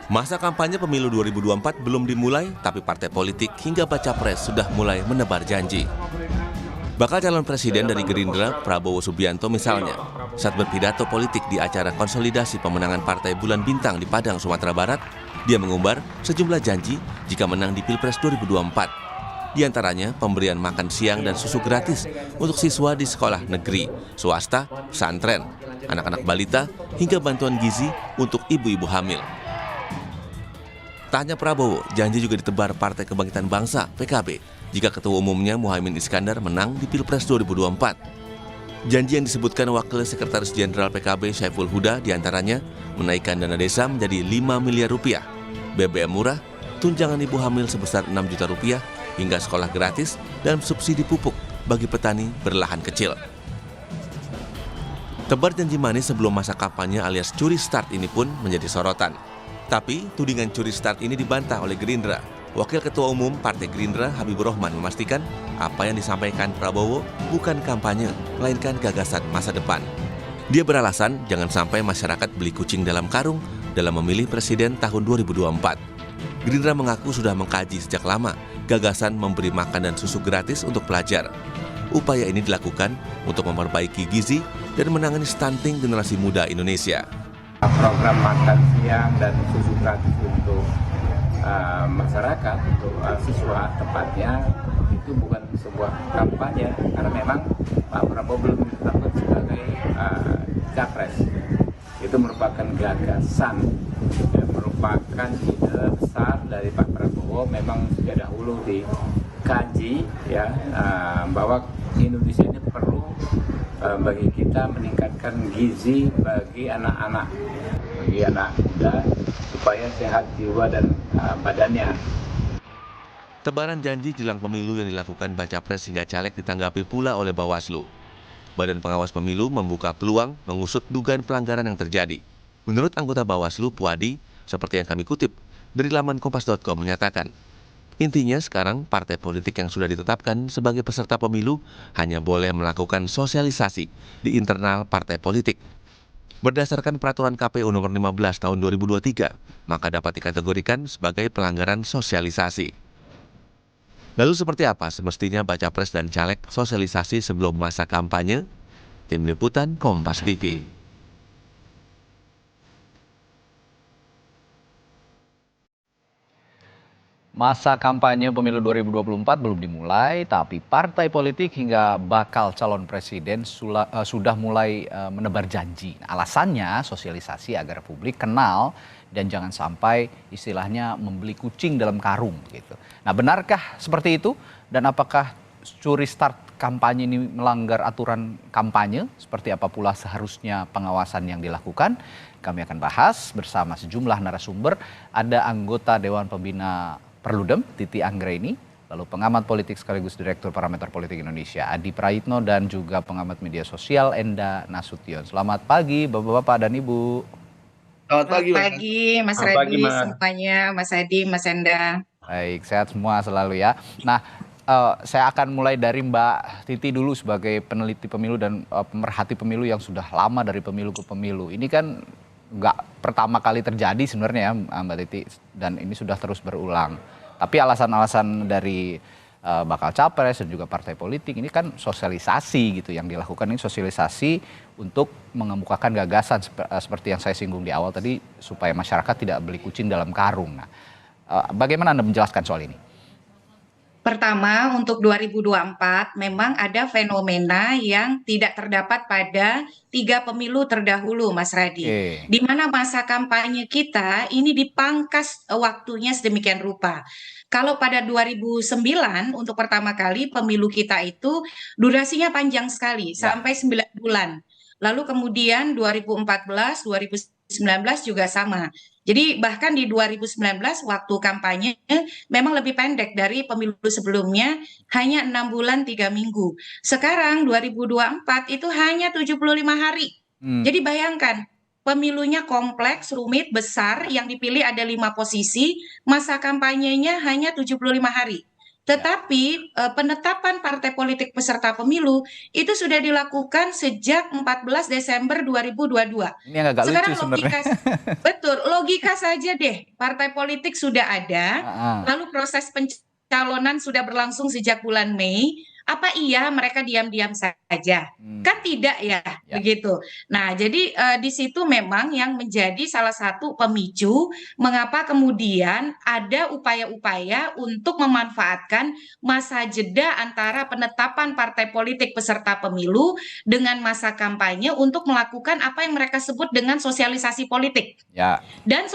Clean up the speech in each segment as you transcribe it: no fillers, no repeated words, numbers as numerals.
Masa kampanye pemilu 2024 belum dimulai, tapi partai politik hingga baca pres sudah mulai menebar janji. Bakal calon presiden dari Gerindra, Prabowo Subianto misalnya, saat berpidato politik di acara konsolidasi pemenangan Partai Bulan Bintang di Padang, Sumatera Barat, dia mengumbar sejumlah janji jika menang di Pilpres 2024. Di antaranya pemberian makan siang dan susu gratis untuk siswa di sekolah negeri, swasta, pesantren, anak-anak balita, hingga bantuan gizi untuk ibu-ibu hamil. Tak hanya Prabowo, janji juga ditebar Partai Kebangkitan Bangsa (PKB) jika ketua umumnya Muhaimin Iskandar menang di Pilpres 2024. Janji yang disebutkan Wakil Sekretaris Jenderal PKB Syaiful Huda diantaranya menaikkan dana desa menjadi 5 miliar rupiah, BBM murah, tunjangan ibu hamil sebesar 6 juta rupiah, hingga sekolah gratis dan subsidi pupuk bagi petani berlahan kecil. Tebar janji manis sebelum masa kampanye alias curi start ini pun menjadi sorotan. Tapi tudingan curi start ini dibantah oleh Gerindra. Wakil Ketua Umum Partai Gerindra Habibur Rahman memastikan apa yang disampaikan Prabowo bukan kampanye, melainkan gagasan masa depan. Dia beralasan jangan sampai masyarakat beli kucing dalam karung dalam memilih presiden tahun 2024. Gerindra mengaku sudah mengkaji sejak lama gagasan memberi makan dan susu gratis untuk pelajar. Upaya ini dilakukan untuk memperbaiki gizi dan menangani stunting generasi muda Indonesia. Program makan siang dan susu gratis untuk masyarakat, untuk siswa tepatnya, itu bukan sebuah kampanye karena memang Pak Prabowo belum ditetapkan sebagai capres. Itu merupakan gagasan, merupakan ide besar dari Pak Prabowo. Memang sejak dahulu dikaji ya, bahwa Indonesia ini perlu bagi kita meningkatkan gizi bagi anak-anak, bagi anak muda supaya sehat jiwa dan badannya. Tebaran janji jelang pemilu yang dilakukan baca pres hingga caleg ditanggapi pula oleh Bawaslu. Badan Pengawas Pemilu membuka peluang mengusut dugaan pelanggaran yang terjadi. Menurut anggota Bawaslu Puadi, seperti yang kami kutip dari laman kompas.com menyatakan, intinya sekarang partai politik yang sudah ditetapkan sebagai peserta pemilu hanya boleh melakukan sosialisasi di internal partai politik. Berdasarkan peraturan KPU nomor 15 tahun 2023, maka dapat dikategorikan sebagai pelanggaran sosialisasi. Lalu seperti apa semestinya baca pres dan caleg sosialisasi sebelum masa kampanye? Tim Liputan Kompas TV. Masa kampanye pemilu 2024 belum dimulai, tapi partai politik hingga bakal calon presiden sudah mulai menebar janji. Alasannya sosialisasi agar publik kenal dan jangan sampai istilahnya membeli kucing dalam karung gitu. Nah, benarkah seperti itu? Dan apakah curi start kampanye ini melanggar aturan kampanye? Seperti apa pula seharusnya pengawasan yang dilakukan? Kami akan bahas bersama sejumlah narasumber. Ada anggota Dewan Pembina Perludem, Titi Anggraini, lalu pengamat politik sekaligus Direktur Parameter Politik Indonesia, Adi Praitno, dan juga pengamat media sosial, Enda Nasution. Selamat pagi, Bapak-Bapak dan Ibu. Selamat pagi, Mas Radi, semuanya, Mas Adi, Mas Enda. Baik, sehat semua selalu ya. Nah, saya akan mulai dari Mbak Titi dulu sebagai peneliti pemilu dan pemerhati pemilu yang sudah lama dari pemilu ke pemilu. Ini kan nggak pertama kali terjadi sebenarnya ya Mbak Titi, dan ini sudah terus berulang. Tapi alasan-alasan dari bakal capres dan juga partai politik ini kan sosialisasi gitu yang dilakukan, ini sosialisasi untuk mengemukakan gagasan seperti yang saya singgung di awal tadi, supaya masyarakat tidak beli kucing dalam karung. Nah, bagaimana Anda menjelaskan soal ini? Pertama, untuk 2024 memang ada fenomena yang tidak terdapat pada 3 pemilu terdahulu, Mas Radi. Di mana masa kampanye kita ini dipangkas waktunya sedemikian rupa. Kalau pada 2009 untuk pertama kali pemilu kita itu durasinya panjang sekali, sampai 9 bulan. Lalu kemudian 2014, 2019 juga sama. Jadi bahkan di 2019 waktu kampanye memang lebih pendek dari pemilu sebelumnya, hanya 6 bulan 3 minggu. Sekarang 2024 itu hanya 75 hari. Jadi bayangkan, pemilunya kompleks, rumit, besar, yang dipilih ada 5 posisi, masa kampanyenya hanya 75 hari. Tetapi penetapan partai politik peserta pemilu itu sudah dilakukan sejak 14 Desember 2022. Ini yang agak lucu Sekarang sebenarnya. betul, logika saja deh, partai politik sudah ada, lalu proses pencalonan sudah berlangsung sejak bulan Mei. Apa iya mereka diam-diam saja? Kan tidak ya, begitu. Nah, jadi di situ memang yang menjadi salah satu pemicu mengapa kemudian ada upaya-upaya untuk memanfaatkan masa jeda antara penetapan partai politik peserta pemilu dengan masa kampanye untuk melakukan apa yang mereka sebut dengan sosialisasi politik. Dan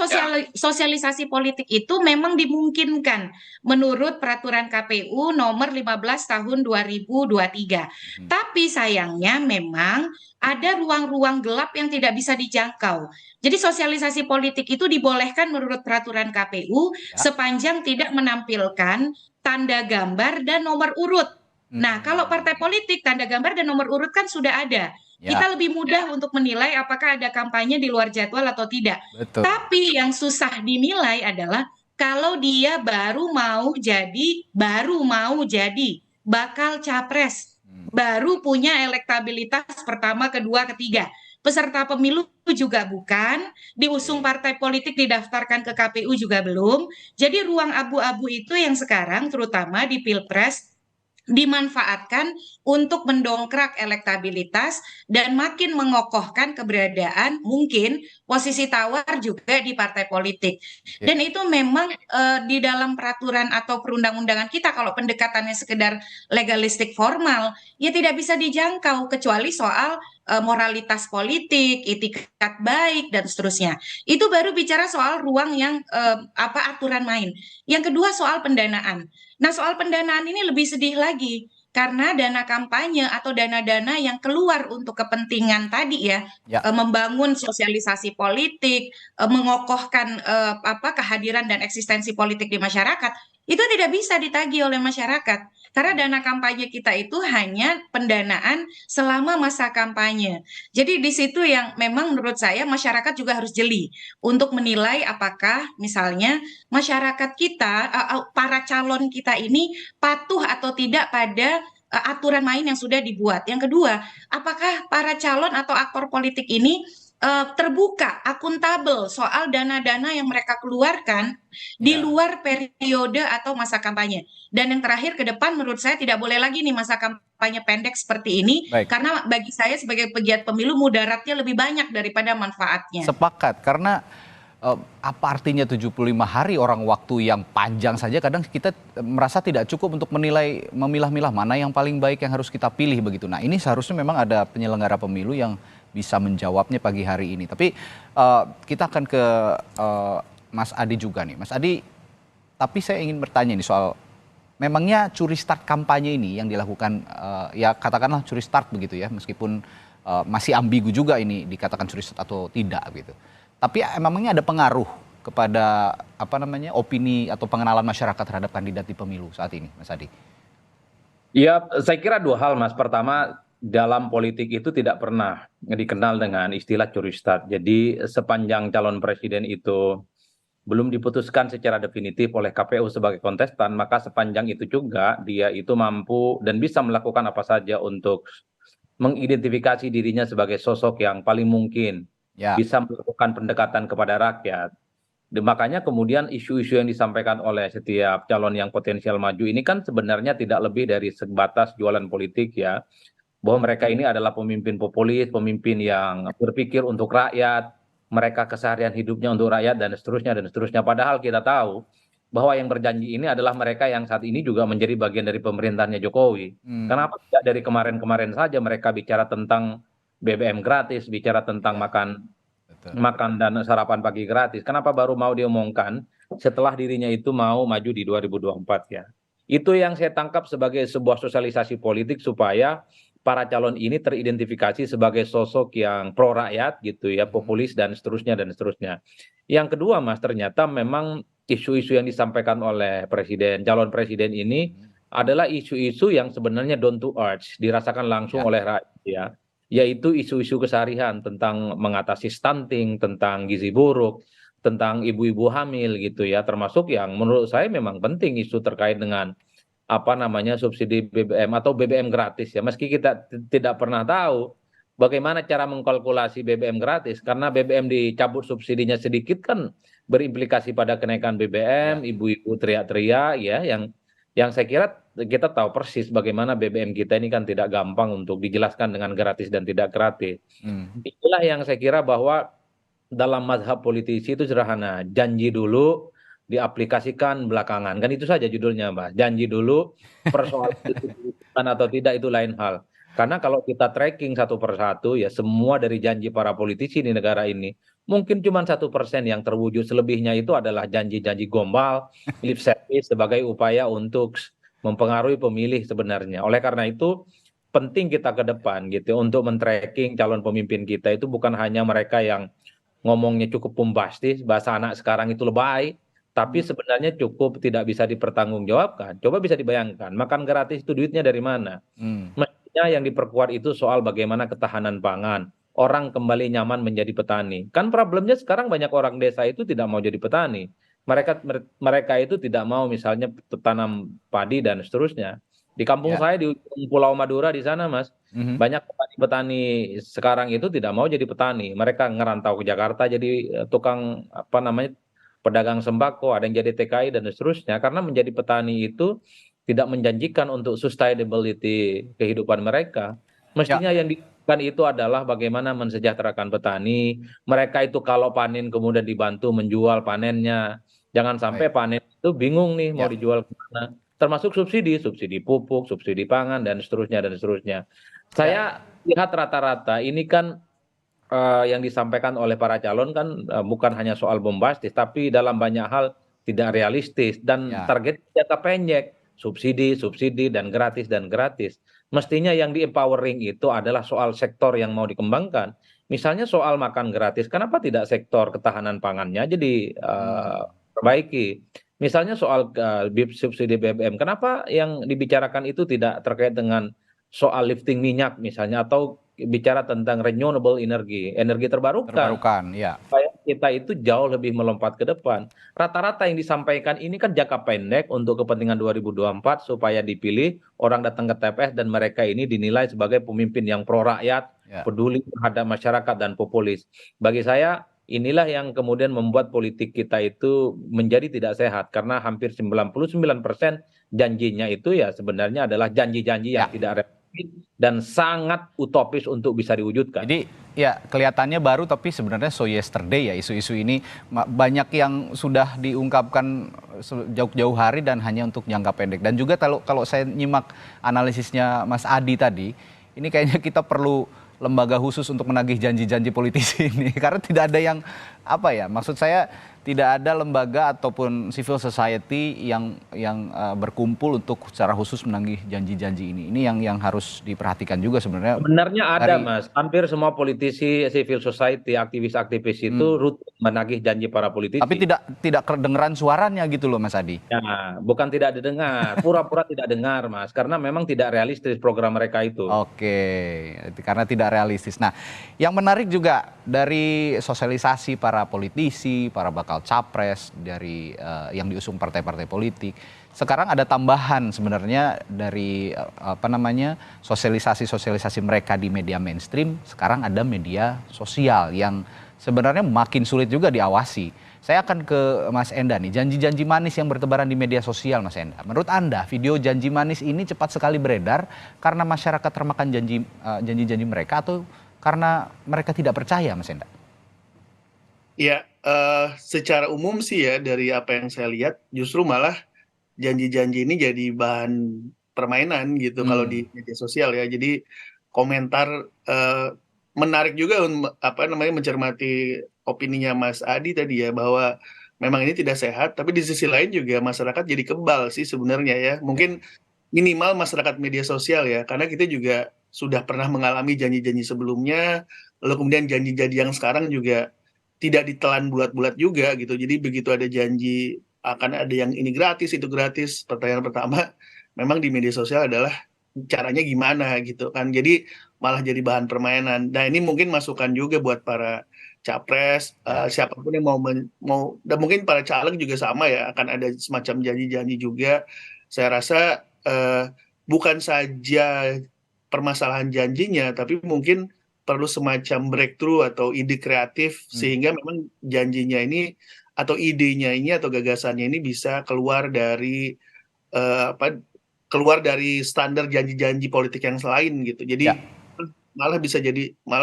sosialisasi politik itu memang dimungkinkan menurut peraturan KPU nomor 15 tahun 2023. Tapi sayangnya memang ada ruang-ruang gelap yang tidak bisa dijangkau. Jadi sosialisasi politik itu dibolehkan menurut peraturan KPU sepanjang tidak menampilkan tanda gambar dan nomor urut. Nah, kalau partai politik tanda gambar dan nomor urut kan sudah ada. Kita lebih mudah untuk menilai apakah ada kampanye di luar jadwal atau tidak. Betul. Tapi yang susah dinilai adalah kalau dia baru mau jadi bakal capres, baru punya elektabilitas pertama, kedua, ketiga. Peserta pemilu juga bukan, diusung partai politik didaftarkan ke KPU juga belum. Jadi ruang abu-abu itu yang sekarang terutama di Pilpres dimanfaatkan untuk mendongkrak elektabilitas dan makin mengokohkan keberadaan mungkin posisi tawar juga di partai politik. Dan itu memang di dalam peraturan atau perundang-undangan kita kalau pendekatannya sekedar legalistik formal ya tidak bisa dijangkau kecuali soal moralitas politik, itikat baik dan seterusnya. Itu baru bicara soal ruang yang aturan main. Yang kedua soal pendanaan. Nah, soal pendanaan ini lebih sedih lagi karena dana kampanye atau dana-dana yang keluar untuk kepentingan tadi membangun sosialisasi politik, mengokohkan kehadiran dan eksistensi politik di masyarakat, itu tidak bisa ditagih oleh masyarakat. Karena dana kampanye kita itu hanya pendanaan selama masa kampanye. Jadi di situ yang memang menurut saya masyarakat juga harus jeli untuk menilai apakah misalnya masyarakat kita, para calon kita ini patuh atau tidak pada aturan main yang sudah dibuat. Yang kedua, apakah para calon atau aktor politik ini terbuka, akuntabel soal dana-dana yang mereka keluarkan di luar periode atau masa kampanye. Dan yang terakhir ke depan menurut saya tidak boleh lagi nih masa kampanye pendek seperti ini. Karena bagi saya sebagai pegiat pemilu mudaratnya lebih banyak daripada manfaatnya. Sepakat, karena apa artinya 75 hari orang waktu yang panjang saja kadang kita merasa tidak cukup untuk menilai, memilah-milah mana yang paling baik yang harus kita pilih begitu. Nah ini seharusnya memang ada penyelenggara pemilu yang bisa menjawabnya pagi hari ini. Tapi kita akan ke Mas Adi juga nih. Mas Adi, tapi saya ingin bertanya nih soal memangnya curi start kampanye ini yang dilakukan ya katakanlah curi start begitu ya, meskipun masih ambigu juga ini dikatakan curi start atau tidak gitu. Tapi memangnya ada pengaruh kepada opini atau pengenalan masyarakat terhadap kandidat di pemilu saat ini, Mas Adi? Ya, saya kira dua hal, Mas. Pertama, dalam politik itu tidak pernah dikenal dengan istilah curi start. Jadi sepanjang calon presiden itu belum diputuskan secara definitif oleh KPU sebagai kontestan, maka sepanjang itu juga dia itu mampu dan bisa melakukan apa saja untuk mengidentifikasi dirinya sebagai sosok yang paling mungkin bisa melakukan pendekatan kepada rakyat. Makanya kemudian isu-isu yang disampaikan oleh setiap calon yang potensial maju ini kan sebenarnya tidak lebih dari sebatas jualan politik ya. Bahwa mereka ini adalah pemimpin populis, pemimpin yang berpikir untuk rakyat, mereka keseharian hidupnya untuk rakyat dan seterusnya dan seterusnya. Padahal kita tahu bahwa yang berjanji ini adalah mereka yang saat ini juga menjadi bagian dari pemerintahannya Jokowi. Kenapa tidak dari kemarin-kemarin saja mereka bicara tentang BBM gratis, bicara tentang makan dan sarapan pagi gratis. Kenapa baru mau diomongkan setelah dirinya itu mau maju di 2024 ya. Itu yang saya tangkap sebagai sebuah sosialisasi politik supaya para calon ini teridentifikasi sebagai sosok yang pro rakyat gitu ya, populis dan seterusnya dan seterusnya. Yang kedua Mas, ternyata memang isu-isu yang disampaikan oleh calon presiden ini adalah isu-isu yang sebenarnya down to earth, dirasakan langsung oleh rakyat ya. Yaitu isu-isu keseharian tentang mengatasi stunting, tentang gizi buruk, tentang ibu-ibu hamil gitu ya, termasuk yang menurut saya memang penting isu terkait dengan apa namanya subsidi BBM atau BBM gratis ya. Meski kita tidak pernah tahu bagaimana cara mengkalkulasi BBM gratis karena BBM dicabut subsidinya sedikit kan berimplikasi pada kenaikan BBM, Ya. ibu-ibu teriak-teriak ya yang saya kira kita tahu persis bagaimana BBM kita ini kan tidak gampang untuk dijelaskan dengan gratis dan tidak gratis. Hmm. Itulah yang saya kira bahwa dalam mazhab politisi itu sederhana, janji dulu diaplikasikan belakangan. Kan itu saja judulnya, Mbak. Janji dulu, persoalan itu diwujudkan atau tidak itu lain hal. Karena kalau kita tracking satu persatu, ya semua dari janji para politisi di negara ini, mungkin cuma 1% yang terwujud. Selebihnya itu adalah janji-janji gombal, lip service sebagai upaya untuk mempengaruhi pemilih sebenarnya. Oleh karena itu, penting kita ke depan gitu untuk men-tracking calon pemimpin kita itu bukan hanya mereka yang ngomongnya cukup bombastis, bahasa anak sekarang itu lebay, tapi sebenarnya cukup tidak bisa dipertanggungjawabkan. Coba bisa dibayangkan, makan gratis itu duitnya dari mana? Hmm. Mestinya yang diperkuat itu soal bagaimana ketahanan pangan. Orang kembali nyaman menjadi petani. Kan problemnya sekarang banyak orang desa itu tidak mau jadi petani. Mereka itu tidak mau misalnya tanam padi dan seterusnya. Di kampung Ya. saya di ujung Pulau Madura di sana, Mas, Mhm. banyak petani-petani sekarang itu tidak mau jadi petani. Mereka ngerantau ke Jakarta jadi tukang apa namanya pedagang sembako, ada yang jadi TKI dan seterusnya. Karena menjadi petani itu tidak menjanjikan untuk sustainability kehidupan mereka. Ya. Mestinya yang dilakukan itu adalah bagaimana mensejahterakan petani. Mereka itu kalau panen kemudian dibantu menjual panennya. Jangan sampai Baik. panen itu bingung nih mau Ya. dijual kemana. Termasuk subsidi, subsidi pupuk, subsidi pangan, dan seterusnya, dan seterusnya. Ya. Saya lihat rata-rata ini kan yang disampaikan oleh para calon kan bukan hanya soal bombastis, tapi dalam banyak hal tidak realistis dan Ya. target jangka pendek, subsidi, subsidi, dan gratis, dan gratis. Mestinya yang di empowering itu adalah soal sektor yang mau dikembangkan. Misalnya soal makan gratis, kenapa tidak sektor ketahanan pangannya jadi Hmm. perbaiki? Misalnya soal subsidi BBM, kenapa yang dibicarakan itu tidak terkait dengan soal lifting minyak misalnya atau bicara tentang renewable energy, energi terbarukan. Terbarukan, ya. Supaya kita itu jauh lebih melompat ke depan. Rata-rata yang disampaikan ini kan jangka pendek untuk kepentingan 2024 supaya dipilih orang datang ke TPS dan mereka ini dinilai sebagai pemimpin yang pro rakyat, Ya. peduli terhadap masyarakat dan populis. Bagi saya inilah yang kemudian membuat politik kita itu menjadi tidak sehat karena hampir 99% janjinya itu ya sebenarnya adalah janji-janji yang Ya. tidak realistis dan sangat utopis untuk bisa diwujudkan. Jadi ya kelihatannya baru tapi sebenarnya so yesterday ya isu-isu ini banyak yang sudah diungkapkan jauh-jauh hari dan hanya untuk jangka pendek. Dan juga kalau saya nyimak analisisnya Mas Adi tadi, ini kayaknya kita perlu lembaga khusus untuk menagih janji-janji politisi ini karena tidak ada yang apa ya, maksud saya tidak ada lembaga ataupun civil society yang berkumpul untuk secara khusus menagih janji-janji ini. Ini yang harus diperhatikan juga sebenarnya. Sebenarnya ada, Dari Mas. Hampir semua politisi, civil society, aktivis-aktivis itu rutin menagih janji para politisi. Tapi tidak kedengeran suaranya gitu loh, Mas Adi. Ya, bukan tidak didengar, pura-pura tidak dengar, Mas, karena memang tidak realistis program mereka itu. Oke, karena tidak realistis. Nah, yang menarik juga dari sosialisasi para politisi, para bakal capres dari yang diusung partai-partai politik. Sekarang ada tambahan sebenarnya dari sosialisasi mereka di media mainstream. Sekarang ada media sosial yang sebenarnya makin sulit juga diawasi. Saya akan ke Mas Enda nih, janji-janji manis yang bertebaran di media sosial, Mas Enda. Menurut Anda, video janji manis ini cepat sekali beredar karena masyarakat termakan janji-janji mereka atau karena mereka tidak percaya, Mas Enda? Ya, secara umum sih ya dari apa yang saya lihat justru malah janji-janji ini jadi bahan permainan gitu kalau di media sosial ya. Jadi komentar menarik juga mencermati opininya Mas Adi tadi ya bahwa memang ini tidak sehat, tapi di sisi lain juga masyarakat jadi kebal sih sebenarnya ya. Mungkin minimal masyarakat media sosial ya, karena kita juga sudah pernah mengalami janji-janji sebelumnya, lalu kemudian janji-janji yang sekarang juga tidak ditelan bulat-bulat juga gitu. Jadi begitu ada janji akan ada yang ini gratis, itu gratis, pertanyaan pertama memang di media sosial adalah caranya gimana gitu kan. Jadi malah jadi bahan permainan. Nah ini mungkin masukan juga buat para capres, siapapun yang mau dan mungkin para caleg juga sama ya, akan ada semacam janji-janji juga. Saya rasa bukan saja permasalahan janjinya, tapi mungkin perlu semacam breakthrough atau ide kreatif sehingga memang janjinya ini atau idenya ini atau gagasannya ini bisa keluar dari keluar dari standar janji-janji politik yang lain gitu. Jadi malah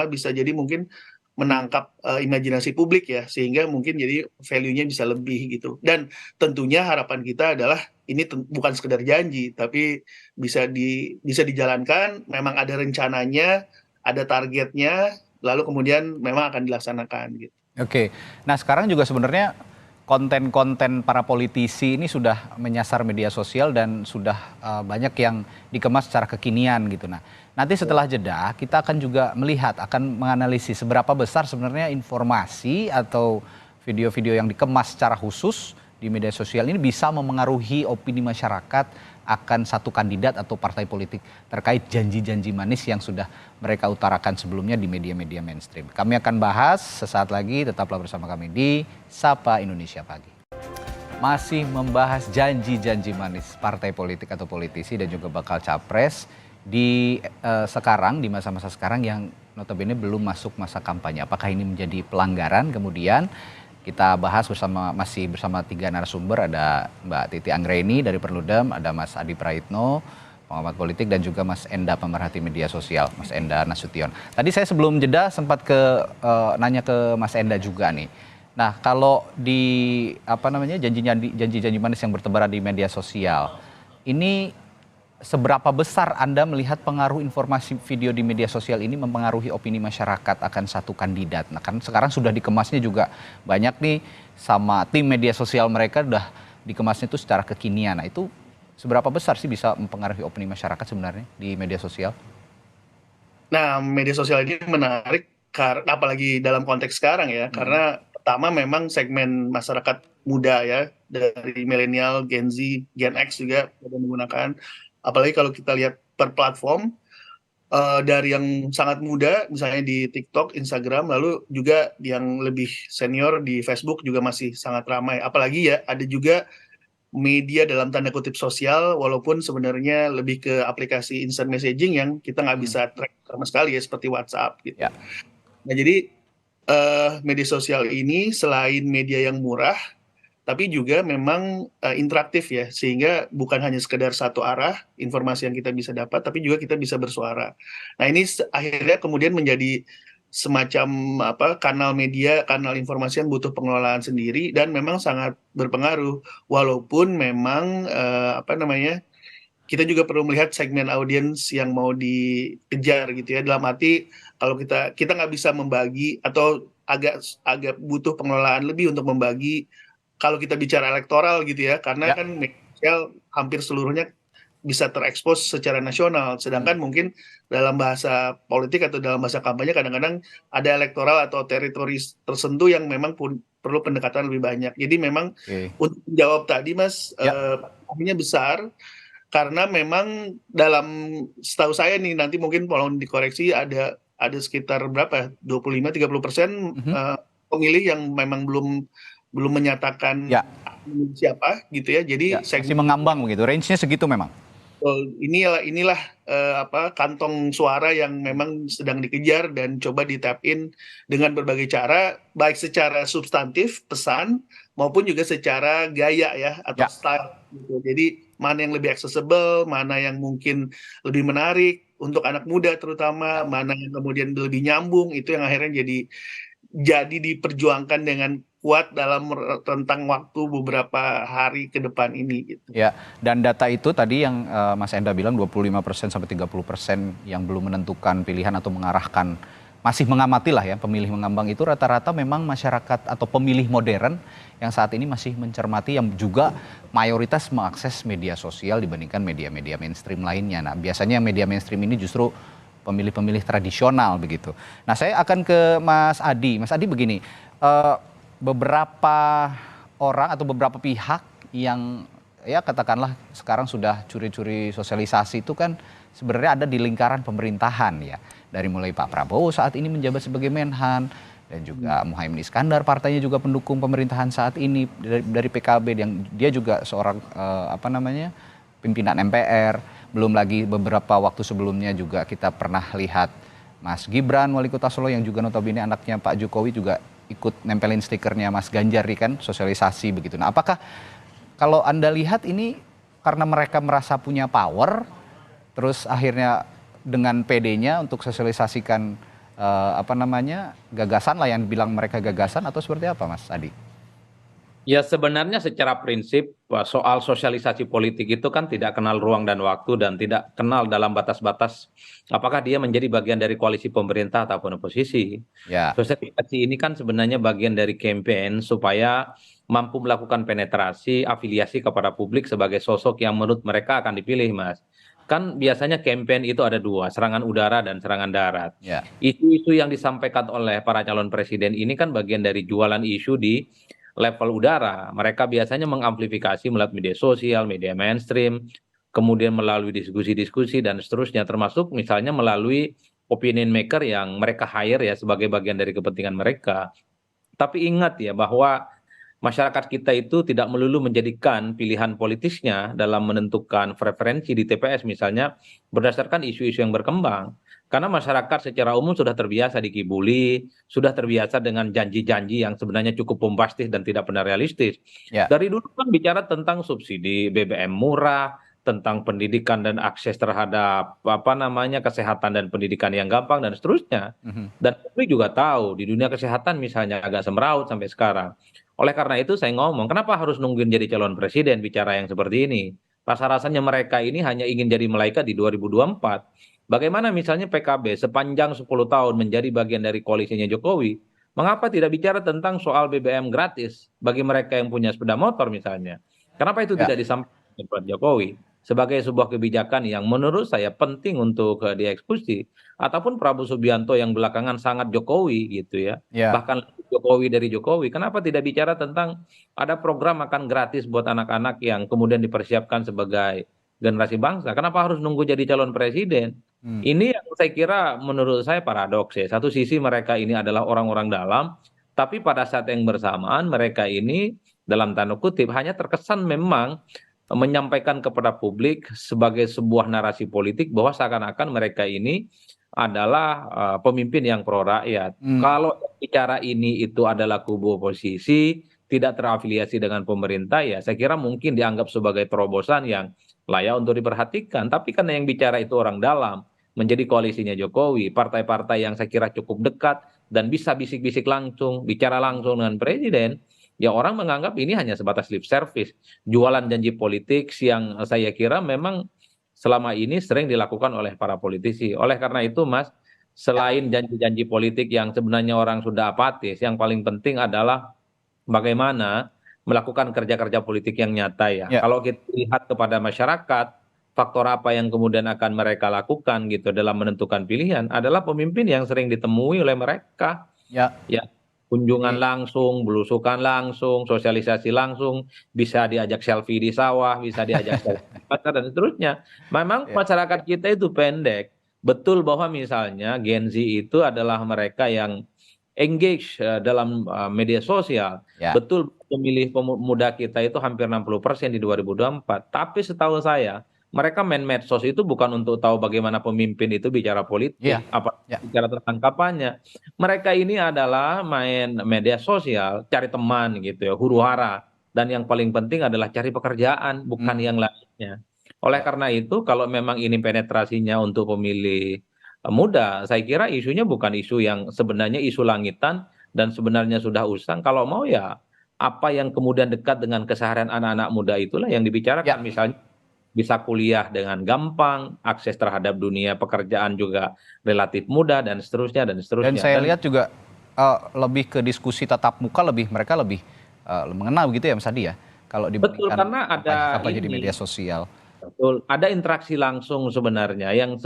bisa jadi mungkin menangkap imajinasi publik ya, sehingga mungkin jadi value-nya bisa lebih gitu. Dan tentunya harapan kita adalah ini bukan sekedar janji, tapi bisa dijalankan, memang ada rencananya, ada targetnya, lalu kemudian memang akan dilaksanakan gitu. Oke, nah sekarang juga sebenarnya konten-konten para politisi ini sudah menyasar media sosial dan sudah banyak yang dikemas secara kekinian gitu. Nah, nanti setelah jeda kita akan juga melihat, akan menganalisis seberapa besar sebenarnya informasi atau video-video yang dikemas secara khusus di media sosial ini bisa memengaruhi opini masyarakat akan satu kandidat atau partai politik terkait janji-janji manis yang sudah mereka utarakan sebelumnya di media-media mainstream. Kami akan bahas sesaat lagi, tetaplah bersama kami di Sapa Indonesia Pagi. Masih membahas janji-janji manis partai politik atau politisi dan juga bakal capres di sekarang, di masa-masa sekarang yang notabene belum masuk masa kampanye. Apakah ini menjadi pelanggaran? Kemudian kita bahas masih bersama 3 narasumber, ada Mbak Titi Anggraini dari Perludem, ada Mas Adi Praitno, pengamat politik, dan juga Mas Enda, pemerhati media sosial, Mas Enda Nasution. Tadi saya sebelum jeda sempat nanya ke Mas Enda juga nih. Nah, kalau di janji-janji manis yang bertebaran di media sosial, ini seberapa besar Anda melihat pengaruh informasi video di media sosial ini mempengaruhi opini masyarakat akan satu kandidat? Nah, kan sekarang sudah dikemasnya juga banyak nih, sama tim media sosial mereka udah dikemasnya itu secara kekinian. Nah, itu seberapa besar sih bisa mempengaruhi opini masyarakat sebenarnya di media sosial? Nah, media sosial ini menarik, apalagi dalam konteks sekarang ya, karena pertama memang segmen masyarakat muda ya, dari milenial, Gen Z, Gen X juga sudah menggunakan. Apalagi kalau kita lihat per platform, dari yang sangat muda misalnya di TikTok, Instagram, lalu juga yang lebih senior di Facebook juga masih sangat ramai. Apalagi ya ada juga media dalam tanda kutip sosial, walaupun sebenarnya lebih ke aplikasi instant messaging yang kita nggak bisa track sama sekali ya, seperti WhatsApp gitu. Nah, jadi media sosial ini selain media yang murah, tapi juga memang interaktif ya, sehingga bukan hanya sekedar satu arah informasi yang kita bisa dapat, tapi juga kita bisa bersuara. Nah, ini akhirnya kemudian menjadi semacam kanal media, kanal informasi yang butuh pengelolaan sendiri dan memang sangat berpengaruh. Walaupun memang kita juga perlu melihat segmen audiens yang mau dikejar gitu ya. Dalam arti kalau kita nggak bisa membagi atau agak butuh pengelolaan lebih untuk membagi. Kalau kita bicara elektoral gitu ya, karena kan media sosial hampir seluruhnya bisa terekspos secara nasional, sedangkan mungkin dalam bahasa politik atau dalam bahasa kampanye kadang-kadang ada elektoral atau teritori tertentu yang memang perlu pendekatan lebih banyak. Jadi memang untuk menjawab tadi Mas, artinya besar, karena memang dalam setahu saya nih, nanti mungkin kalau dikoreksi ada sekitar berapa 25-30% pemilih yang memang belum menyatakan siapa gitu ya. Jadi masih mengambang begitu. Range-nya segitu memang. Inilah kantong suara yang memang sedang dikejar dan coba di-tap in dengan berbagai cara, baik secara substantif pesan maupun juga secara gaya ya atau style gitu. Jadi mana yang lebih accessible, mana yang mungkin lebih menarik untuk anak muda terutama, mana yang kemudian lebih nyambung, itu yang akhirnya jadi diperjuangkan dengan kuat dalam rentang waktu beberapa hari ke depan ini gitu. Ya, dan data itu tadi yang Mas Enda bilang 25% sampai 30% yang belum menentukan pilihan atau mengarahkan, masih mengamati lah ya, pemilih mengambang itu rata-rata memang masyarakat atau pemilih modern yang saat ini masih mencermati, yang juga mayoritas mengakses media sosial dibandingkan media-media mainstream lainnya. Nah, biasanya media mainstream ini justru pemilih-pemilih tradisional begitu. Nah, saya akan ke Mas Adi. Mas Adi begini, beberapa orang atau beberapa pihak yang ya katakanlah sekarang sudah curi-curi sosialisasi itu kan sebenarnya ada di lingkaran pemerintahan ya. Dari mulai Pak Prabowo saat ini menjabat sebagai Menhan, dan juga Muhaimin Iskandar, partainya juga pendukung pemerintahan saat ini dari PKB, yang dia juga seorang pimpinan MPR, belum lagi beberapa waktu sebelumnya juga kita pernah lihat Mas Gibran, wali kota Solo yang juga notabene anaknya Pak Jokowi juga ikut nempelin stikernya Mas Ganjar kan, sosialisasi begitu. Nah, apakah kalau Anda lihat ini karena mereka merasa punya power, terus akhirnya dengan PD-nya untuk sosialisasikan gagasan lah yang bilang mereka gagasan, atau seperti apa Mas Adi? Ya sebenarnya secara prinsip soal sosialisasi politik itu kan tidak kenal ruang dan waktu dan tidak kenal dalam batas-batas apakah dia menjadi bagian dari koalisi pemerintah ataupun oposisi. Ya. Sosialisasi ini kan sebenarnya bagian dari campaign supaya mampu melakukan penetrasi, afiliasi kepada publik sebagai sosok yang menurut mereka akan dipilih, Mas. Kan biasanya campaign itu ada dua, serangan udara dan serangan darat. Ya. Isu-isu yang disampaikan oleh para calon presiden ini kan bagian dari jualan isu di level udara. Mereka biasanya mengamplifikasi melalui media sosial, media mainstream, kemudian melalui diskusi-diskusi dan seterusnya, termasuk misalnya melalui opinion maker yang mereka hire ya sebagai bagian dari kepentingan mereka. Tapi ingat ya bahwa masyarakat kita itu tidak melulu menjadikan pilihan politisnya dalam menentukan preferensi di TPS misalnya berdasarkan isu-isu yang berkembang. Karena masyarakat secara umum sudah terbiasa dikibuli, sudah terbiasa dengan janji-janji yang sebenarnya cukup bombastis dan tidak pernah realistis. Ya. Dari dulu kan bicara tentang subsidi BBM murah, tentang pendidikan dan akses terhadap kesehatan dan pendidikan yang gampang dan seterusnya. Dan publik juga tahu di dunia kesehatan misalnya agak semeraut sampai sekarang. Oleh karena itu saya ngomong, kenapa harus nungguin jadi calon presiden bicara yang seperti ini? Rasa-rasanya mereka ini hanya ingin jadi malaikat di 2024. Bagaimana misalnya PKB sepanjang 10 tahun menjadi bagian dari koalisinya Jokowi, mengapa tidak bicara tentang soal BBM gratis bagi mereka yang punya sepeda motor misalnya? Kenapa itu tidak disampaikan oleh Pak Jokowi sebagai sebuah kebijakan yang menurut saya penting untuk dieksekusi, ataupun Prabowo Subianto yang belakangan sangat Jokowi gitu ya. Bahkan Jokowi dari Jokowi, kenapa tidak bicara tentang ada program makan gratis buat anak-anak yang kemudian dipersiapkan sebagai generasi bangsa? Kenapa harus nunggu jadi calon presiden? Ini yang saya kira menurut saya paradoks ya. Satu sisi mereka ini adalah orang-orang dalam, tapi pada saat yang bersamaan mereka ini dalam tanda kutip hanya terkesan memang menyampaikan kepada publik sebagai sebuah narasi politik bahwa seakan-akan mereka ini adalah pemimpin yang pro rakyat. Kalau bicara ini itu adalah kubu oposisi, tidak terafiliasi dengan pemerintah, ya saya kira mungkin dianggap sebagai terobosan yang layak untuk diperhatikan. Tapi karena yang bicara itu orang dalam, menjadi koalisinya Jokowi, partai-partai yang saya kira cukup dekat dan bisa bisik-bisik langsung, bicara langsung dengan presiden, ya orang menganggap ini hanya sebatas lip service, jualan janji politik yang saya kira memang selama ini sering dilakukan oleh para politisi. Oleh karena itu Mas, selain janji-janji politik yang sebenarnya orang sudah apatis, yang paling penting adalah bagaimana melakukan kerja-kerja politik yang nyata ya. Kalau kita lihat kepada masyarakat, faktor apa yang kemudian akan mereka lakukan gitu dalam menentukan pilihan adalah pemimpin yang sering ditemui oleh mereka. Ya, kunjungan langsung, belusukan langsung, sosialisasi langsung, bisa diajak selfie di sawah, bisa diajak selfie di pasar dan seterusnya. Memang masyarakat kita itu pendek. Betul bahwa misalnya Gen Z itu adalah mereka yang engage dalam media sosial. Betul pemilih pemuda kita itu hampir 60% di 2024. Tapi setahu saya mereka main medsos itu bukan untuk tahu bagaimana pemimpin itu bicara politik, bicara tentang kampanye. Mereka ini adalah main media sosial, cari teman gitu ya, huru-hara. Dan yang paling penting adalah cari pekerjaan, bukan yang lainnya. Oleh karena itu, kalau memang ini penetrasinya untuk pemilih muda, saya kira isunya bukan isu yang sebenarnya isu langitan dan sebenarnya sudah usang. Kalau mau ya, apa yang kemudian dekat dengan keseharian anak-anak muda itulah yang dibicarakan. Misalnya, bisa kuliah dengan gampang, akses terhadap dunia pekerjaan juga relatif mudah dan seterusnya dan seterusnya. Dan saya lihat juga lebih ke diskusi tatap muka, mereka lebih mengenal gitu ya Mas Adi ya. Kalau dibandingkan karena ada kampanye di media sosial. Betul, ada interaksi langsung sebenarnya yang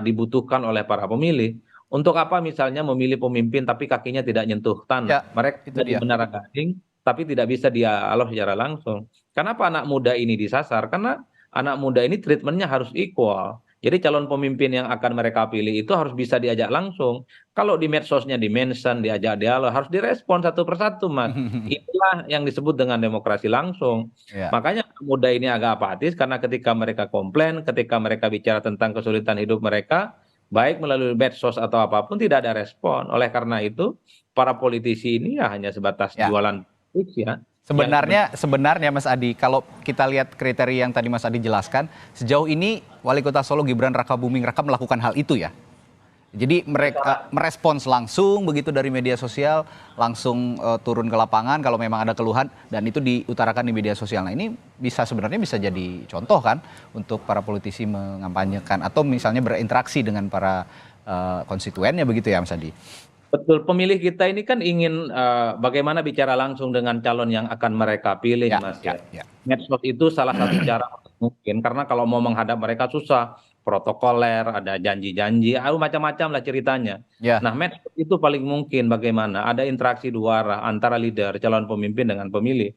dibutuhkan oleh para pemilih. Untuk apa misalnya memilih pemimpin tapi kakinya tidak nyentuh tanah. Mereka tidak benar gading tapi tidak bisa dialog secara langsung. Kenapa anak muda ini disasar? Karena anak muda ini treatmentnya harus equal. Jadi calon pemimpin yang akan mereka pilih itu harus bisa diajak langsung. Kalau di medsosnya di-mention, diajak dialog, harus direspon satu persatu, Mas. Itulah yang disebut dengan demokrasi langsung. Ya. Makanya muda ini agak apatis karena ketika mereka komplain, ketika mereka bicara tentang kesulitan hidup mereka, baik melalui medsos atau apapun tidak ada respon. Oleh karena itu, para politisi ini ya hanya sebatas Ya. jualan politik ya. Sebenarnya Mas Adi, kalau kita lihat kriteria yang tadi Mas Adi jelaskan, sejauh ini Wali Kota Solo Gibran Rakabuming Raka melakukan hal itu ya. Jadi mereka merespons langsung begitu dari media sosial, langsung turun ke lapangan kalau memang ada keluhan dan itu diutarakan di media sosial. Nah, ini sebenarnya bisa jadi contoh kan untuk para politisi mengampanyekan atau misalnya berinteraksi dengan para konstituennya begitu ya Mas Adi. Betul, pemilih kita ini kan ingin bagaimana bicara langsung dengan calon yang akan mereka pilih, Mas. Medsos itu salah satu cara mungkin, karena kalau mau menghadap mereka susah, protokoler, ada janji-janji, macam-macam lah ceritanya. Nah, medsos itu paling mungkin bagaimana ada interaksi dua arah antara leader, calon pemimpin dengan pemilih.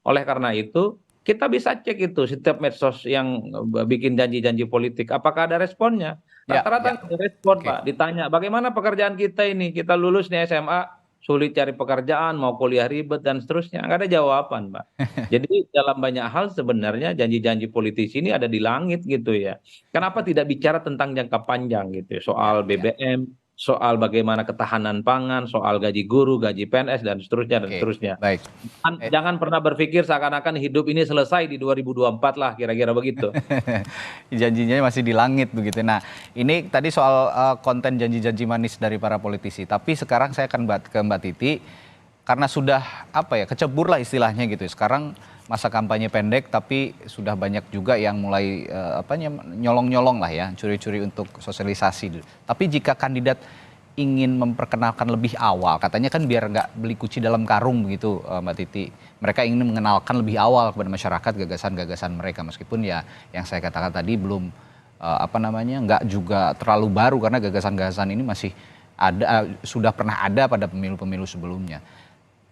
Oleh karena itu, kita bisa cek itu setiap medsos yang bikin janji-janji politik, apakah ada responnya? Rata-rata nggak ada respon, Pak. Ditanya, bagaimana pekerjaan kita ini? Kita lulus nih SMA, sulit cari pekerjaan, mau kuliah ribet, dan seterusnya. Nggak ada jawaban, Pak. Jadi dalam banyak hal sebenarnya janji-janji politisi ini ada di langit gitu ya. Kenapa tidak bicara tentang jangka panjang gitu ya? Soal BBM, soal bagaimana ketahanan pangan, soal gaji guru, gaji PNS, dan seterusnya, dan seterusnya. Baik. Jangan pernah berpikir seakan-akan hidup ini selesai di 2024 lah, kira-kira begitu. Janjinya masih di langit begitu. Nah, ini tadi soal konten janji-janji manis dari para politisi. Tapi sekarang saya akan ke Mbak Titi, karena sudah kecebur lah istilahnya gitu. Sekarang masa kampanye pendek, tapi sudah banyak juga yang mulai nyolong-nyolong lah ya, curi-curi untuk sosialisasi. Tapi jika kandidat ingin memperkenalkan lebih awal, katanya kan biar nggak beli kuci dalam karung begitu, Mbak Titi. Mereka ingin mengenalkan lebih awal kepada masyarakat gagasan-gagasan mereka, meskipun ya yang saya katakan tadi belum nggak juga terlalu baru karena gagasan-gagasan ini masih ada, sudah pernah ada pada pemilu-pemilu sebelumnya.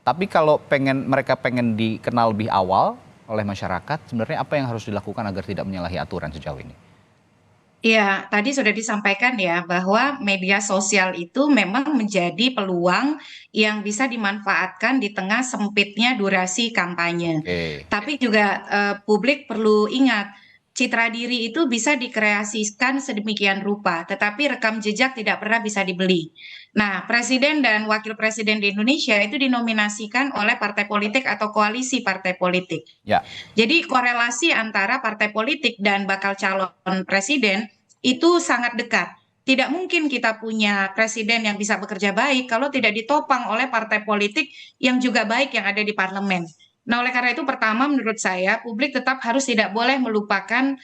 Tapi kalau mereka pengen dikenal lebih awal oleh masyarakat, sebenarnya apa yang harus dilakukan agar tidak menyalahi aturan sejauh ini? Ya, tadi sudah disampaikan ya bahwa media sosial itu memang menjadi peluang yang bisa dimanfaatkan di tengah sempitnya durasi kampanye. Tapi juga publik perlu ingat, citra diri itu bisa dikreasikan sedemikian rupa, tetapi rekam jejak tidak pernah bisa dibeli. Nah, presiden dan wakil presiden di Indonesia itu dinominasikan oleh partai politik atau koalisi partai politik. Jadi korelasi antara partai politik dan bakal calon presiden itu sangat dekat. Tidak mungkin kita punya presiden yang bisa bekerja baik kalau tidak ditopang oleh partai politik yang juga baik yang ada di parlemen. Nah, oleh karena itu pertama menurut saya publik tetap harus tidak boleh melupakan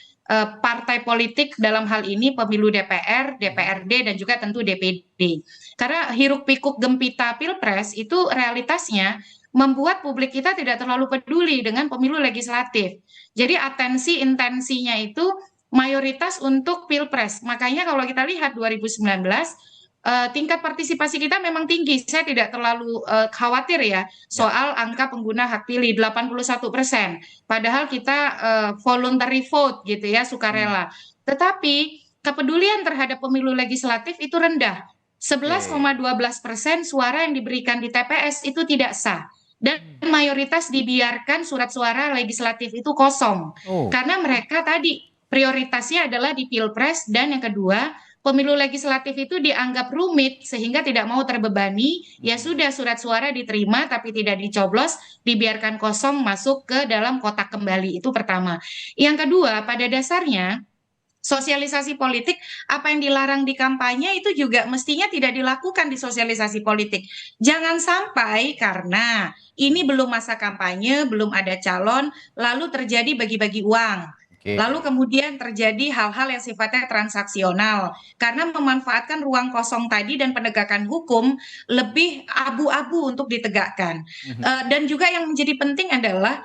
partai politik dalam hal ini pemilu DPR, DPRD, dan juga tentu DPD. Karena hiruk pikuk gempita pilpres itu realitasnya membuat publik kita tidak terlalu peduli dengan pemilu legislatif. Jadi atensi intensinya itu mayoritas untuk pilpres. Makanya kalau kita lihat 2019, tingkat partisipasi kita memang tinggi. Saya tidak terlalu khawatir ya soal angka pengguna hak pilih 81%. Padahal kita voluntary vote gitu ya, sukarela. Tetapi kepedulian terhadap pemilu legislatif itu rendah. 11,12% suara yang diberikan di TPS itu tidak sah. Dan mayoritas dibiarkan surat suara legislatif itu kosong. Karena mereka tadi prioritasnya adalah di pilpres, dan yang kedua pemilu legislatif itu dianggap rumit sehingga tidak mau terbebani, ya sudah surat suara diterima tapi tidak dicoblos, dibiarkan kosong masuk ke dalam kotak kembali. Itu pertama. Yang kedua, pada dasarnya sosialisasi politik, apa yang dilarang di kampanye itu juga mestinya tidak dilakukan di sosialisasi politik. Jangan sampai karena ini belum masa kampanye, belum ada calon, lalu terjadi bagi-bagi uang. Lalu kemudian terjadi hal-hal yang sifatnya transaksional karena memanfaatkan ruang kosong tadi, dan penegakan hukum lebih abu-abu untuk ditegakkan. Dan juga yang menjadi penting adalah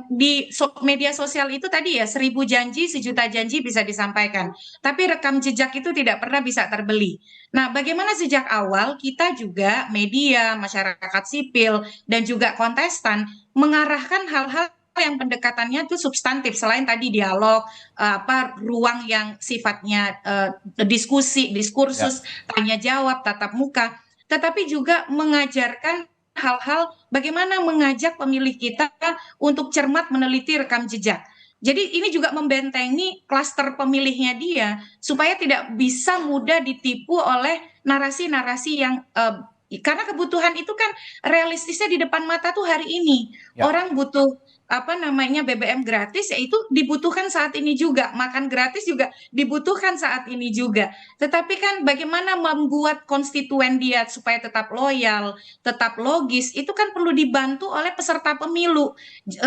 di media sosial itu tadi ya 1000 janji, 1.000.000 janji bisa disampaikan, tapi rekam jejak itu tidak pernah bisa terbeli. Nah, bagaimana sejak awal kita juga media, masyarakat sipil, dan juga kontestan mengarahkan hal-hal yang pendekatannya itu substantif selain tadi dialog, ruang yang sifatnya diskusi, diskursus, tanya jawab, tatap muka, tetapi juga mengajarkan hal-hal bagaimana mengajak pemilih kita untuk cermat meneliti rekam jejak. Jadi ini juga membentengi klaster pemilihnya dia supaya tidak bisa mudah ditipu oleh narasi-narasi yang karena kebutuhan itu kan realistisnya di depan mata tuh hari ini. Orang butuh BBM gratis, yaitu dibutuhkan saat ini juga, makan gratis juga dibutuhkan saat ini juga. Tetapi kan bagaimana membuat konstituen dia supaya tetap loyal, tetap logis, itu kan perlu dibantu oleh peserta pemilu.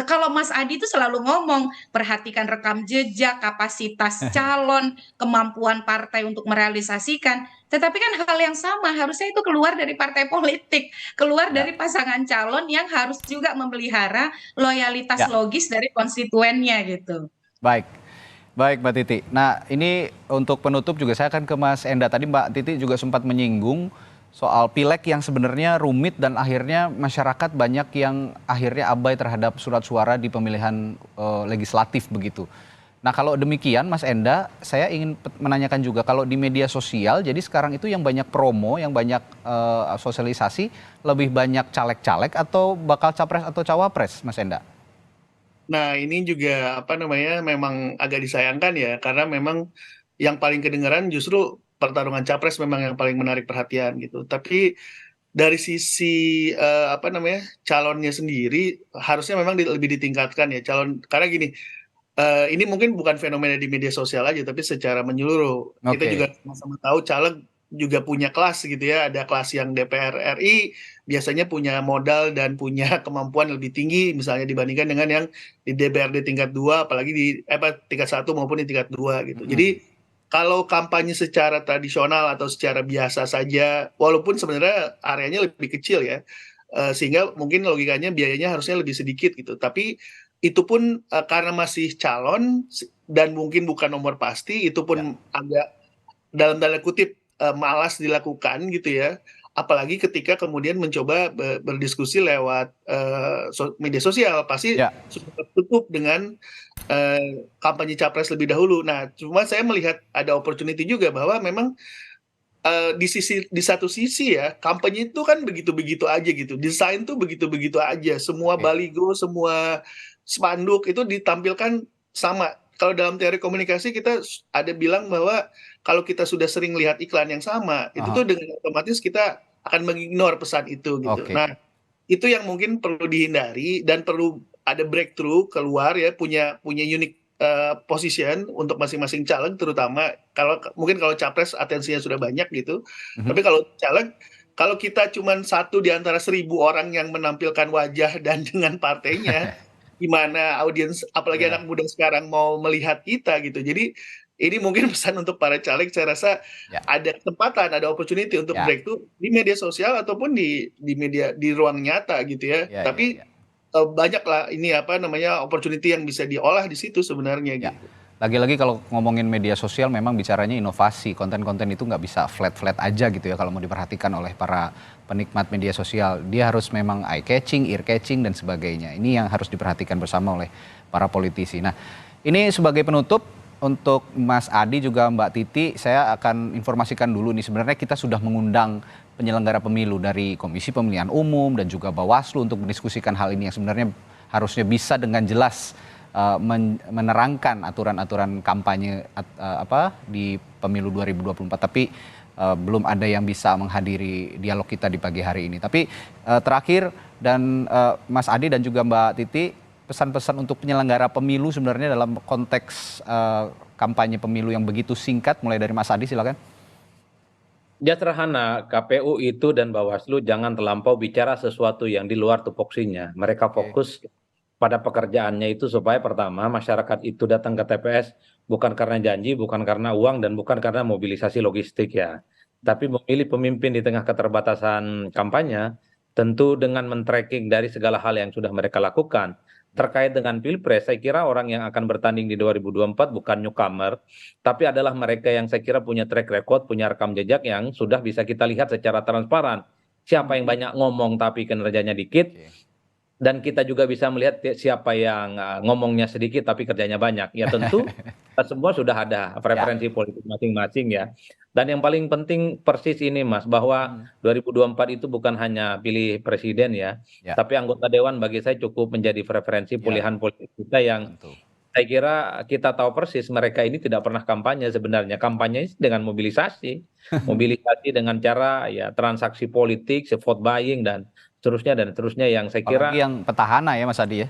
Kalau Mas Adi itu selalu ngomong, perhatikan rekam jejak, kapasitas calon, kemampuan partai untuk merealisasikan. Tetapi kan hal yang sama harusnya itu keluar dari partai politik, keluar dari pasangan calon yang harus juga memelihara loyalitas logis dari konstituennya gitu. Baik, baik Mbak Titi. Nah ini untuk penutup juga saya akan ke Mas Enda. Tadi Mbak Titi juga sempat menyinggung soal pileg yang sebenarnya rumit dan akhirnya masyarakat banyak yang akhirnya abai terhadap surat suara di pemilihan legislatif begitu. Nah kalau demikian Mas Enda, saya ingin menanyakan juga kalau di media sosial, jadi sekarang itu yang banyak promo, yang banyak sosialisasi, lebih banyak caleg-caleg atau bakal capres atau cawapres, Mas Enda? Nah ini juga memang agak disayangkan ya, karena memang yang paling kedengaran justru pertarungan capres memang yang paling menarik perhatian gitu. Tapi dari sisi calonnya sendiri harusnya memang lebih ditingkatkan ya calon, karena gini. Ini mungkin bukan fenomena di media sosial aja, tapi secara menyeluruh. Kita juga sama-sama tahu caleg juga punya kelas gitu ya. Ada kelas yang DPR RI biasanya punya modal dan punya kemampuan lebih tinggi misalnya dibandingkan dengan yang di DPRD tingkat 2, apalagi di tingkat 1 maupun di tingkat 2 gitu. Jadi kalau kampanye secara tradisional atau secara biasa saja, walaupun sebenarnya areanya lebih kecil ya, sehingga mungkin logikanya biayanya harusnya lebih sedikit gitu. Tapi itu pun karena masih calon dan mungkin bukan nomor pasti, itu pun agak dalam tanda kutip malas dilakukan gitu ya. Apalagi ketika kemudian mencoba berdiskusi lewat media sosial, pasti sudah tertutup dengan kampanye capres lebih dahulu. Nah, cuma saya melihat ada opportunity juga bahwa memang di satu sisi ya kampanye itu kan begitu-begitu aja gitu, desain tuh begitu-begitu aja, semua baligo, semua spanduk itu ditampilkan sama. Kalau dalam teori komunikasi kita ada bilang bahwa kalau kita sudah sering lihat iklan yang sama, itu tuh dengan otomatis kita akan mengignore pesan itu gitu. Nah, itu yang mungkin perlu dihindari dan perlu ada breakthrough keluar ya, punya unique position untuk masing-masing caleg, terutama mungkin kalau capres atensinya sudah banyak gitu. Tapi kalau caleg, kalau kita cuma satu di antara 1.000 orang yang menampilkan wajah dan dengan partainya, gimana audiens, apalagi anak muda sekarang mau melihat kita gitu. Jadi ini mungkin pesan untuk para caleg, saya rasa ada kesempatan, ada opportunity untuk breakthrough di media sosial ataupun di media, di ruang nyata gitu ya. Tapi banyaklah ini opportunity yang bisa diolah di situ sebenarnya gitu. Lagi-lagi kalau ngomongin media sosial memang bicaranya inovasi, konten-konten itu nggak bisa flat-flat aja gitu ya kalau mau diperhatikan oleh para penikmat media sosial. Dia harus memang eye catching, ear catching dan sebagainya. Ini yang harus diperhatikan bersama oleh para politisi. Nah, ini sebagai penutup untuk Mas Adi juga Mbak Titi, saya akan informasikan dulu nih, sebenarnya kita sudah mengundang penyelenggara pemilu dari Komisi Pemilihan Umum dan juga Bawaslu untuk mendiskusikan hal ini yang sebenarnya harusnya bisa dengan jelas menerangkan aturan-aturan kampanye di pemilu 2024, tapi belum ada yang bisa menghadiri dialog kita di pagi hari ini. Tapi terakhir dan Mas Adi dan juga Mbak Titi, pesan-pesan untuk penyelenggara pemilu sebenarnya dalam konteks kampanye pemilu yang begitu singkat, mulai dari Mas Adi silakan. Ya sederhana, KPU itu dan Bawaslu jangan terlampau bicara sesuatu yang di luar tupoksinya. Mereka fokus pada pekerjaannya itu supaya pertama masyarakat itu datang ke TPS bukan karena janji, bukan karena uang, dan bukan karena mobilisasi logistik ya. Tapi memilih pemimpin di tengah keterbatasan kampanye, tentu dengan men-tracking dari segala hal yang sudah mereka lakukan. Terkait dengan Pilpres, saya kira orang yang akan bertanding di 2024 bukan newcomer, tapi adalah mereka yang saya kira punya track record, punya rekam jejak yang sudah bisa kita lihat secara transparan. Siapa yang banyak ngomong tapi kinerjanya dikit, dan kita juga bisa melihat siapa yang ngomongnya sedikit tapi kerjanya banyak. Ya tentu kita semua sudah ada preferensi politik masing-masing ya. Dan yang paling penting persis ini Mas, bahwa 2024 itu bukan hanya pilih presiden ya, tapi anggota dewan bagi saya cukup menjadi preferensi pilihan politik kita yang saya kira kita tahu persis mereka ini tidak pernah kampanye sebenarnya. Kampanye dengan mobilisasi, mobilisasi dengan cara ya transaksi politik, vote buying dan seterusnya yang saya kira apalagi yang petahana ya Mas Adi ya.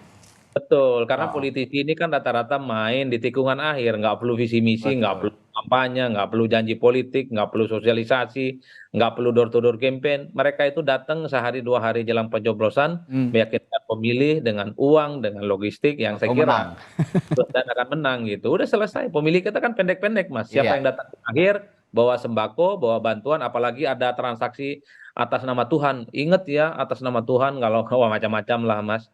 betul, karena politisi ini kan rata-rata main di tikungan akhir, nggak perlu visi misi, nggak perlu kampanye, nggak perlu janji politik, nggak perlu sosialisasi, nggak perlu door to door campaign. Mereka itu datang sehari 2 hari jelang pencoblosan, meyakinkan pemilih dengan uang, dengan logistik yang saya kira dan akan menang gitu. Udah selesai. Pemilih kita kan pendek-pendek Mas. Siapa yang datang di akhir bawa sembako, bawa bantuan, apalagi ada transaksi atas nama Tuhan. Ingat ya, atas nama Tuhan, kalau macam-macam lah Mas.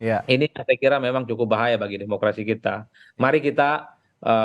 Ini saya kira memang cukup bahaya bagi demokrasi kita. Mari kita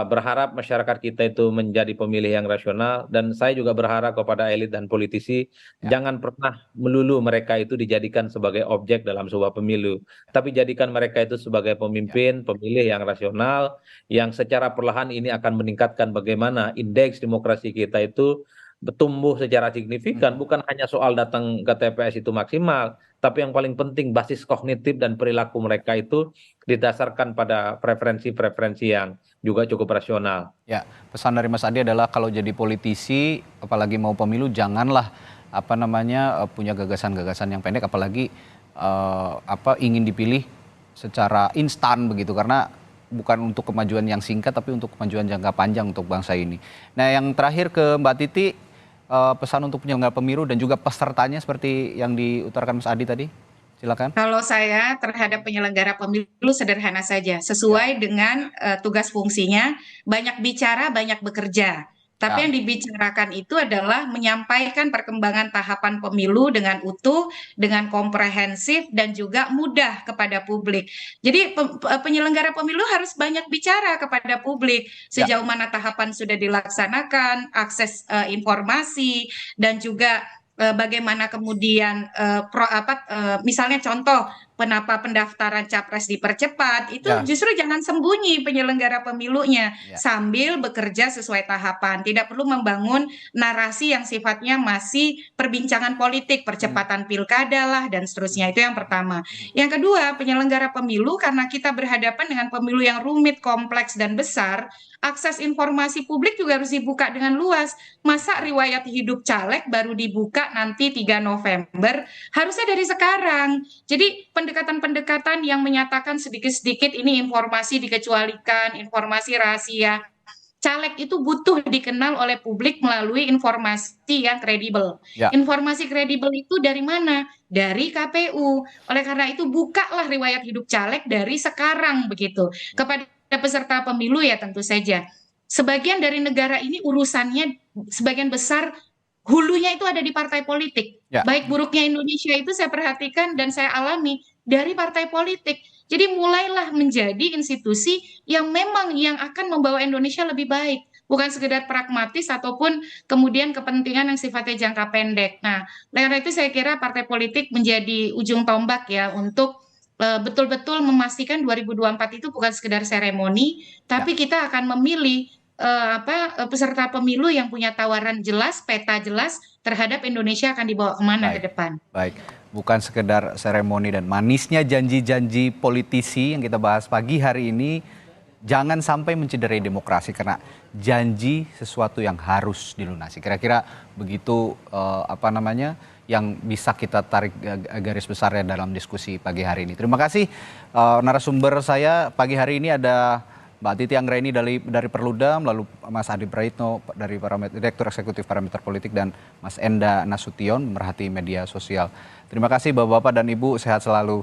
berharap masyarakat kita itu menjadi pemilih yang rasional, dan saya juga berharap kepada elit dan politisi jangan pernah melulu mereka itu dijadikan sebagai objek dalam sebuah pemilu, tapi jadikan mereka itu sebagai pemimpin, pemilih yang rasional, yang secara perlahan ini akan meningkatkan bagaimana indeks demokrasi kita itu bertumbuh secara signifikan. Bukan hanya soal datang ke TPS itu maksimal, tapi yang paling penting basis kognitif dan perilaku mereka itu didasarkan pada preferensi-preferensi yang juga cukup rasional. Ya, pesan dari Mas Adi adalah kalau jadi politisi, apalagi mau pemilu, janganlah punya gagasan-gagasan yang pendek, apalagi ingin dipilih secara instan begitu, karena bukan untuk kemajuan yang singkat, tapi untuk kemajuan jangka panjang untuk bangsa ini. Nah, yang terakhir ke Mbak Titi, pesan untuk penyelenggara pemilu dan juga pesertanya seperti yang diutarakan Mas Adi tadi. Silakan. Kalau saya terhadap penyelenggara pemilu sederhana saja, sesuai dengan tugas fungsinya, banyak bicara, banyak bekerja. Tapi yang dibicarakan itu adalah menyampaikan perkembangan tahapan pemilu dengan utuh, dengan komprehensif, dan juga mudah kepada publik. Jadi penyelenggara pemilu harus banyak bicara kepada publik, sejauh mana tahapan sudah dilaksanakan, akses informasi, dan juga bagaimana kemudian misalnya contoh kenapa pendaftaran capres dipercepat, itu justru jangan sembunyi penyelenggara pemilunya, sambil bekerja sesuai tahapan. Tidak perlu membangun narasi yang sifatnya masih perbincangan politik, percepatan pilkada lah dan seterusnya. Itu yang pertama. Yang kedua, penyelenggara pemilu, karena kita berhadapan dengan pemilu yang rumit, kompleks dan besar, akses informasi publik juga harus dibuka dengan luas. Masa riwayat hidup caleg baru dibuka nanti 3 November, harusnya dari sekarang. Jadi pendekatan-pendekatan yang menyatakan sedikit-sedikit ini informasi dikecualikan, informasi rahasia. Caleg itu butuh dikenal oleh publik melalui informasi yang kredibel. Informasi kredibel itu dari mana? Dari KPU. Oleh karena itu bukalah riwayat hidup caleg dari sekarang begitu. Kepada peserta pemilu ya tentu saja. Sebagian dari negara ini urusannya sebagian besar hulunya itu ada di partai politik. Baik buruknya Indonesia itu saya perhatikan dan saya alami dari partai politik. Jadi mulailah menjadi institusi yang memang yang akan membawa Indonesia lebih baik. Bukan sekedar pragmatis ataupun kemudian kepentingan yang sifatnya jangka pendek. Nah, karena itu saya kira partai politik menjadi ujung tombak ya untuk betul-betul memastikan 2024 itu bukan sekedar seremoni, tapi kita akan memilih peserta pemilu yang punya tawaran jelas, peta jelas terhadap Indonesia akan dibawa kemana ke depan. Baik, bukan sekedar seremoni dan manisnya janji-janji politisi yang kita bahas pagi hari ini, jangan sampai mencederai demokrasi karena janji sesuatu yang harus dilunasi. Kira-kira begitu yang bisa kita tarik garis besarnya dalam diskusi pagi hari ini. Terima kasih narasumber saya pagi hari ini ada Mbak Titi Anggraini dari Perludem, lalu Mas Adi Praitno dari Direktur Eksekutif Parameter Politik, dan Mas Enda Nasution, pemerhati media sosial. Terima kasih Bapak-Bapak dan Ibu, sehat selalu.